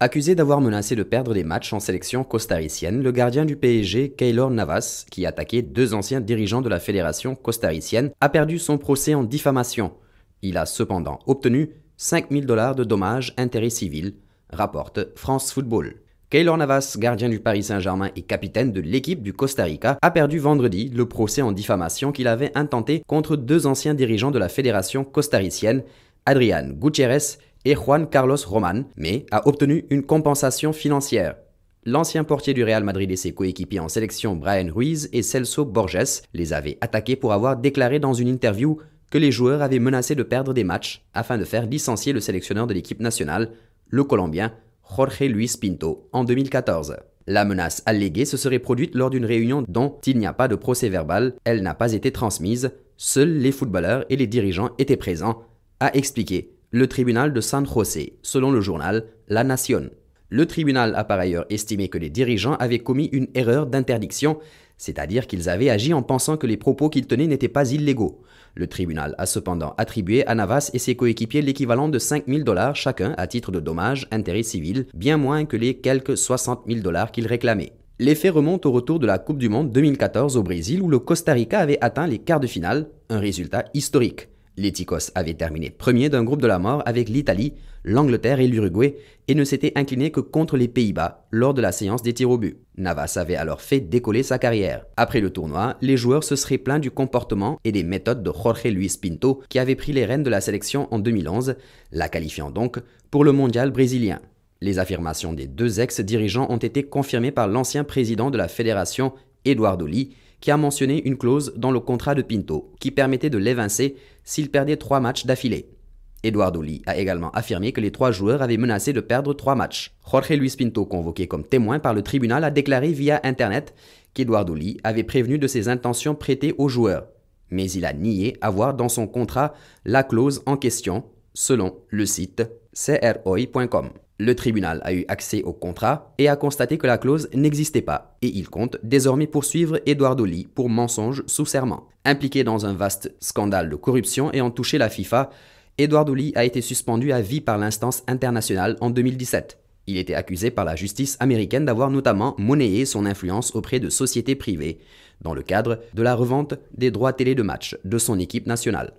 Accusé d'avoir menacé de perdre des matchs en sélection costaricienne, le gardien du PSG, Keylor Navas, qui attaquait deux anciens dirigeants de la fédération costaricienne, a perdu son procès en diffamation. Il a cependant obtenu 5 000 $ de dommages intérêts civils, rapporte France Football. Keylor Navas, gardien du Paris Saint-Germain et capitaine de l'équipe du Costa Rica, a perdu vendredi le procès en diffamation qu'il avait intenté contre deux anciens dirigeants de la fédération costaricienne, Adrián Gutiérrez et Juan Carlos Roman, mais a obtenu une compensation financière. L'ancien portier du Real Madrid et ses coéquipiers en sélection Brian Ruiz et Celso Borges les avaient attaqués pour avoir déclaré dans une interview que les joueurs avaient menacé de perdre des matchs afin de faire licencier le sélectionneur de l'équipe nationale, le Colombien Jorge Luis Pinto, en 2014. La menace alléguée se serait produite lors d'une réunion dont il n'y a pas de procès verbal, elle n'a pas été transmise, seuls les footballeurs et les dirigeants étaient présents, a expliqué le tribunal de San José, selon le journal La Nación. Le tribunal a par ailleurs estimé que les dirigeants avaient commis une erreur d'interdiction, c'est-à-dire qu'ils avaient agi en pensant que les propos qu'ils tenaient n'étaient pas illégaux. Le tribunal a cependant attribué à Navas et ses coéquipiers l'équivalent de 5 000 $ chacun à titre de dommages intérêts civils, bien moins que les quelques 60 000 $ qu'ils réclamaient. Les faits remontent au retour de la Coupe du Monde 2014 au Brésil où le Costa Rica avait atteint les quarts de finale, un résultat historique. Les Ticos avaient terminé premier d'un groupe de la mort avec l'Italie, l'Angleterre et l'Uruguay et ne s'étaient inclinés que contre les Pays-Bas lors de la séance des tirs au but. Navas avait alors fait décoller sa carrière. Après le tournoi, les joueurs se seraient plaints du comportement et des méthodes de Jorge Luis Pinto qui avait pris les rênes de la sélection en 2011, la qualifiant donc pour le mondial brésilien. Les affirmations des deux ex-dirigeants ont été confirmées par l'ancien président de la fédération, Eduardo Lee, qui a mentionné une clause dans le contrat de Pinto qui permettait de l'évincer s'il perdait 3 matchs d'affilée. Eduardo Lee a également affirmé que les 3 joueurs avaient menacé de perdre 3 matchs. Jorge Luis Pinto, convoqué comme témoin par le tribunal, a déclaré via Internet qu'Eduardo Lee avait prévenu de ses intentions prêtées aux joueurs. Mais il a nié avoir dans son contrat la clause en question, selon le site croi.com. Le tribunal a eu accès au contrat et a constaté que la clause n'existait pas et il compte désormais poursuivre Eduardo Lee pour mensonge sous serment. Impliqué dans un vaste scandale de corruption ayant touché la FIFA, Eduardo Lee a été suspendu à vie par l'instance internationale en 2017. Il était accusé par la justice américaine d'avoir notamment monnayé son influence auprès de sociétés privées dans le cadre de la revente des droits télé de match de son équipe nationale.